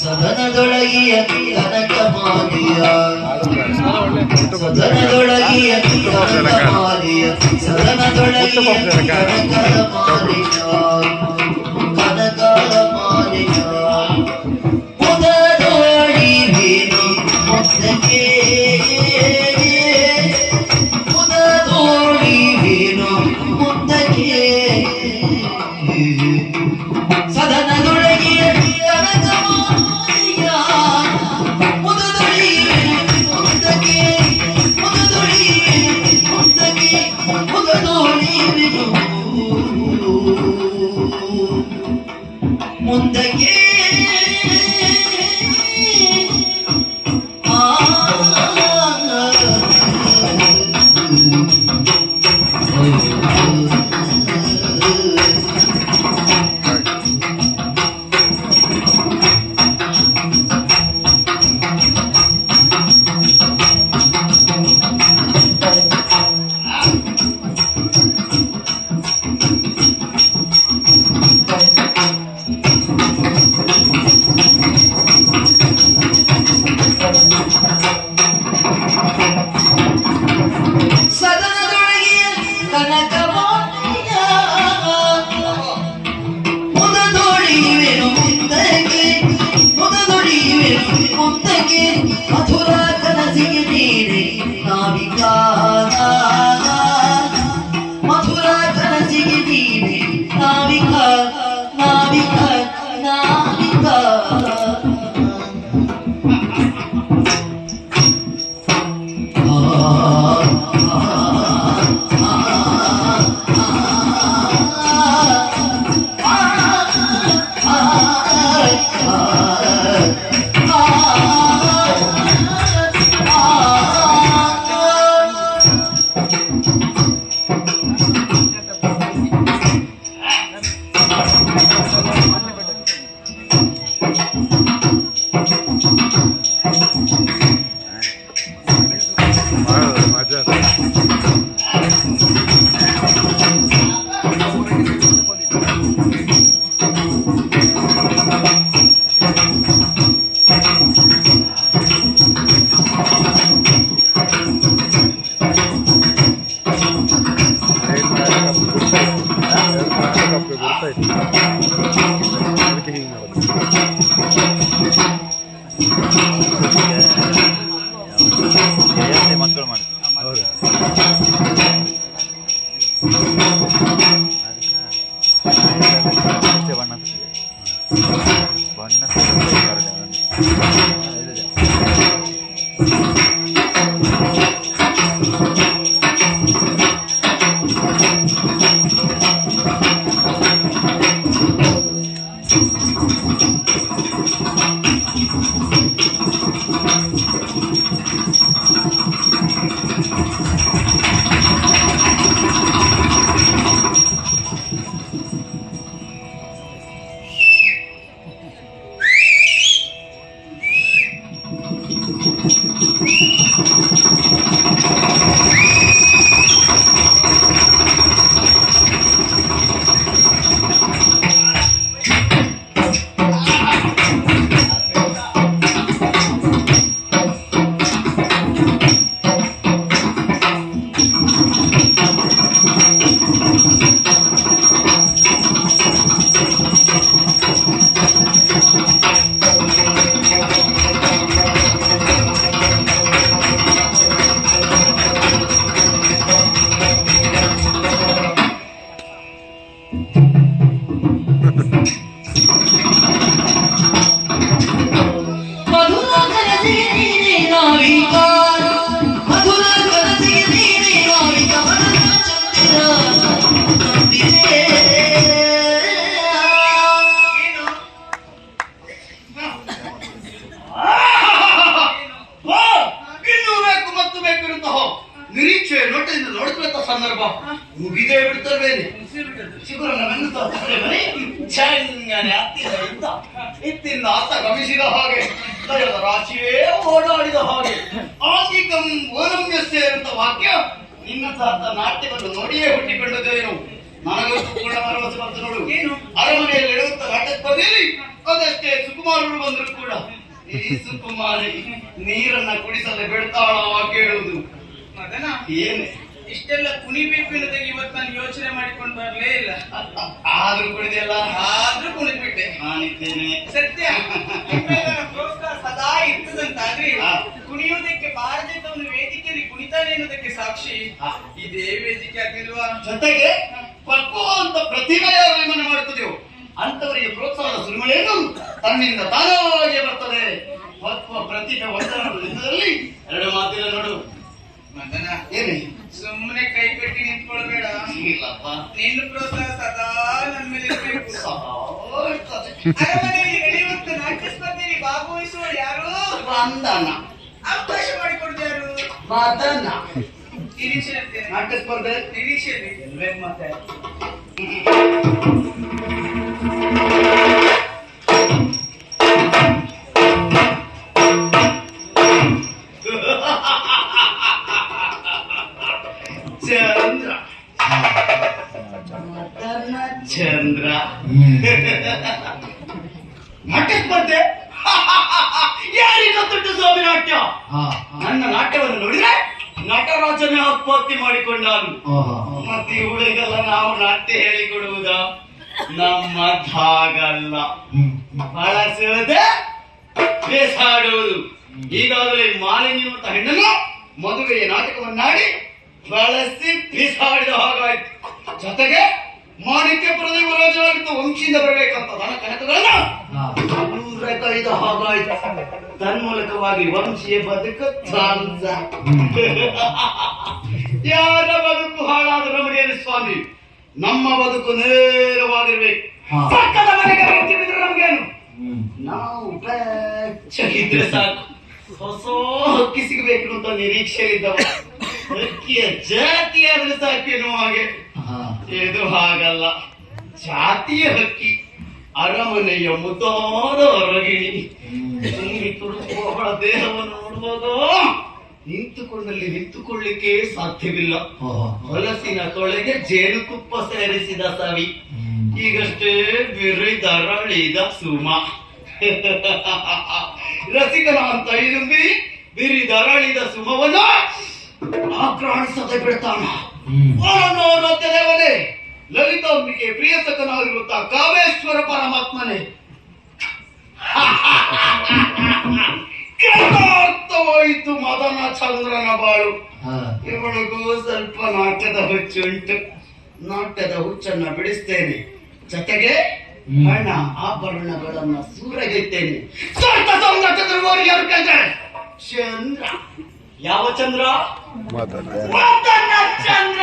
ಸದನದೊಳಗಿಯ ಕನಕ ಮಾಲಿಯ ಸದನದೊಳಗಿಯ ಕನಕ ಮಾಲಿಯ ಸದನದೊಳಗಿಯ ಕನಕದ ಮಾಲಿಯ ಕನಕದ ಮಾಲಿಯ ಮುದದೋಡಿ ಬೇನು ಮುದ್ದಕ್ಕೆ ಮುದದೋಡಿ ಬೇನು ಮುದ್ದಕ್ಕೆ ಸದನದೊಳಗಿಯ ಕನಕ ಮುಂದಕ್ಕೆ ಮಧುರ ಕನಸಿಗೆ ನೀನೆ ನಾವಿಕ ಮಧುರ ಕನಸಿಗೆ ನೀನೆ ನಾವಿಕ ನಾವಿಕ ನಾವಿಕ ಮಕ್ಕಳು ಮಾಡಿ ಬಣ್ಣ ನಿರೀಕ್ಷೆ ನೋಟದಿಂದ ನೋಡ್ಕೊಳ್ತ ಸಂದರ್ಭ ಮುಗಿದೇ ಬಿಡ್ತವೇನೆ ಚಿಗುರನ್ನ ಚೆಂಗನೆ ಇತ್ತಿಂದ ಆತ ಗಮಿಸಿದ ಹಾಗೆ ದಯದ ರಾಶಿಯೇ ಓಡಾಡಿದ ಹಾಗೆ ಆದಿಕಂ ಓನಮ್ಯಸ್ಸೆ ಅಂತ ವಾಕ್ಯ ನಿನ್ನ ತಾತ ನಾಟ್ಯವನ್ನು ನೋಡಿಯೇ ಹುಟ್ಟಿಕೊಂಡದೇನು ನನಗಂತೂ ಪೂರ್ಣ ಭರವಸೆ ಬಂತು ನೋಡು. ಏನು ಅರಮನೆಯಲ್ಲಿ ಇಡುವಂತ ನಾಟ್ಯ ಸ್ಪರ್ಧೆಯಲ್ಲಿ ಅದಷ್ಟೇ ಸುಕುಮಾರರು ಬಂದ್ರು ಕೂಡ ಈ ಸುಕುಮಾರಿ ನೀರನ್ನ ಕುಡಿಸದೆ ಬಿಡ್ತಾಳ ಕೇಳುವುದು ಮದನ ಏನು ಇಷ್ಟೆಲ್ಲ ಕುಣಿಬೇಕು ಅನ್ನೋದಾಗಿ ಇವತ್ತು ನಾನು ಯೋಚನೆ ಮಾಡಿಕೊಂಡು ಬರ್ಲೇ ಇಲ್ಲ. ಆದ್ರೂ ಕುಡಿದೆಯಲ್ಲ ಆದ್ರೂ ಕುಣಿದ್ಬಿಟ್ಟೆ. ನಾನಿದ್ದೇನೆ ಸತ್ಯ ನಿಮ್ಮೆಲ್ಲರ ಪ್ರೋತ್ಸಾಹ ಸದಾ ಇರ್ತದಂತಾದ್ರೆ ಕುಣಿಯೋದಕ್ಕೆ ಬಾರದಿದ್ದವನು ವೇದಿಕೆಯಲ್ಲಿ ಕುಣಿತಾನೆ ಅನ್ನೋದಕ್ಕೆ ಸಾಕ್ಷಿ ಇದೇ ವೇದಿಕೆ ಆಗಿಲ್ವಾ? ಜೊತೆಗೆ ಪಕ್ವ ಅಂತ ಪ್ರತಿಭೆಯ ನಿರ್ಮಾಣ ಮಾಡುತ್ತದೆಯೋ ಅಂತವರಿಗೆ ಪ್ರೋತ್ಸಾಹದ ಸುರಿಮಳೆಯನ್ನು ತನ್ನಿಂದ ತಾನಾಗೆ ಬರ್ತದೆ. ಪಕ್ವ ಪ್ರತಿಭೆ ಒಂದರಲ್ಲಿ ಎರಡು ಮಾತಿಲ್ಲ ನೋಡು. ಮದನ ಏನೇ ಸುಮ್ಮನೆ ಕೈ ಕಟ್ಟಿ ನಿಂತ್ಕೊಳ್ಬೇಡ. ಇಲ್ಲಪ್ಪ ನಿನ್ನ ಪ್ರೋತ್ಸಾಹ ಸದಾ ನನ್ನ ಮೇಲೆ ಇರಬೇಕು. ಇರ್ತದೆ. ಅರಮನೆಯಲ್ಲಿ ನಡೆಯುವಂತ ನಾಟ್ಯ ಸ್ಪರ್ಧೆಯಲ್ಲಿ ಭಾಗವಹಿಸುವ ಯಾರು ಬಂಧನ ಅವಕಾಶ ಮಾಡಿಕೊಡ್ದು ಯಾರು? ಮದನ ನಿರೀಕ್ಷೆ ಇರ್ತೇನೆ. ನಾಟ್ಯ ಸ್ಪರ್ಧೆ ನಿರೀಕ್ಷೆ ಇಲ್ವೇ ಮತ್ತೆ ಚಂದ್ರ ಮದನ ಚಂದ್ರ ನಾಟ್ಯ ಸ್ಪರ್ಧೆ ಯಾರಿಗ ತುಟ್ಟು ಸ್ವಾಮಿ ನಾಟ್ಯ ನನ್ನ ನಾಟ್ಯವನ್ನು ನೋಡಿದ್ರೆ ನಟರಾಜನೇ ಆತ್ಮಹತ್ಯೆ ಮಾಡಿಕೊಂಡಾನು. ಮತ್ತೆ ಇವಳಿಗೆಲ್ಲ ನಾವು ನಾಟ್ಯ ಹೇಳಿಕೊಡುವುದ ನಮ್ಮದಾಗಲ್ಲ. ಬಳಸುವುದೇ ಬೇಸಾಡುವುದು. ಈಗಾಗಲೇ ಮಾಲಿನ್ಯ ಅಂತ ಹೆಣ್ಣನ್ನು ಮದುವೆಯ ನಾಟಕವನ್ನಾಡಿ ಬಳಸಿ ಬಿಸಾಡಿದ ಹಾಗಾಯ್ತು. ಜೊತೆಗೆ ಮಾಣಿಕ್ಯಪುರದ ಯುವರಾಜನಾಗಿದ್ದ ವಂಶಿಯಿಂದ ಬರಬೇಕಂತ ದನ ಕನಕಗಳನ್ನ ದೂರ ಕೈದ ಹಾಗಾಯ್ತು. ತನ್ಮೂಲಕವಾಗಿ ವಂಶೀಯ ಬದುಕು ಧ್ವಂಸ. ಯಾರ ಬದುಕು ಹಾಳಾದ ನಮಗೇನು ಸ್ವಾಮಿ, ನಮ್ಮ ಬದುಕು ನೇರವಾಗಿರ್ಬೇಕು. ಪಕ್ಕದ ಮನೆಗೆ ವ್ಯಕ್ತಿ ಬಿದ್ರೆ ನಮಗೇನು, ನಾವು ಬೆಚ್ಚಗಿದ್ರೆ ಸಾಕು. ಹೊಸ ಹಕ್ಕಿ ಸಿಗಬೇಕು ಅಂತ ನಿರೀಕ್ಷೆಯಲ್ಲಿದ್ದವ ಹಕ್ಕಿಯ ಜಾತಿಯಾದ್ರೆ ಸಾಕೇನೋ ಹಾಗೆ. ಇದು ಹಾಗಲ್ಲ, ಜಾತಿಯ ಹಕ್ಕಿ, ಅರಮನೆಯ ಮುದ್ದಾದ ಹೊರಗಿಣಿ. ಅವಳ ದೇಹವನ್ನು ನೋಡುವಾಗ ನಿಂತುಕೊಳ್ಳಿಕ್ಕೆ ಸಾಧ್ಯವಿಲ್ಲ. ಹೊಲಸಿನ ತೊಳೆಗೆ ಜೇನುತುಪ್ಪ ಸೇರಿಸಿದ ಸವಿ, ಈಗಷ್ಟೇ ಬಿರಿದರಳಿದ ಸುಮ. ರಸಿಕನ ಅಂತ ಇದುಂಬಿ ಬಿರಿದರಳಿದ ಸುಮವನ್ನ ಆಕ್ರಮಿಸದೆ ಬಿಡ್ತಾನ. ದೇವನೇ, ಲಲಿತಾಂಬಿಕೆ ಪ್ರಿಯಸಕನಾಗಿರುತ್ತ ಕಾಮೇಶ್ವರ ಪರಮಾತ್ಮನೇ, ಕೃತಾರ್ಥವಾಯಿತು ಮದನ ಚಂದ್ರನ ಬಾಳು. ಇವಳಿಗೂ ಸ್ವಲ್ಪ ನಾಟ್ಯದ ಹುಚ್ಚುಂಟು. ನಾಟ್ಯದ ಹುಚ್ಚನ್ನ ಬಿಡಿಸ್ತೇನೆ, ಜೊತೆಗೆ ಹಣ ಆಭರಣಗಳನ್ನ ಸೂರಗೆತ್ತೇನೆ. ಚಂದ್ರ ಯಾವ ಚಂದ್ರ? ಮದನ ಚಂದ್ರ.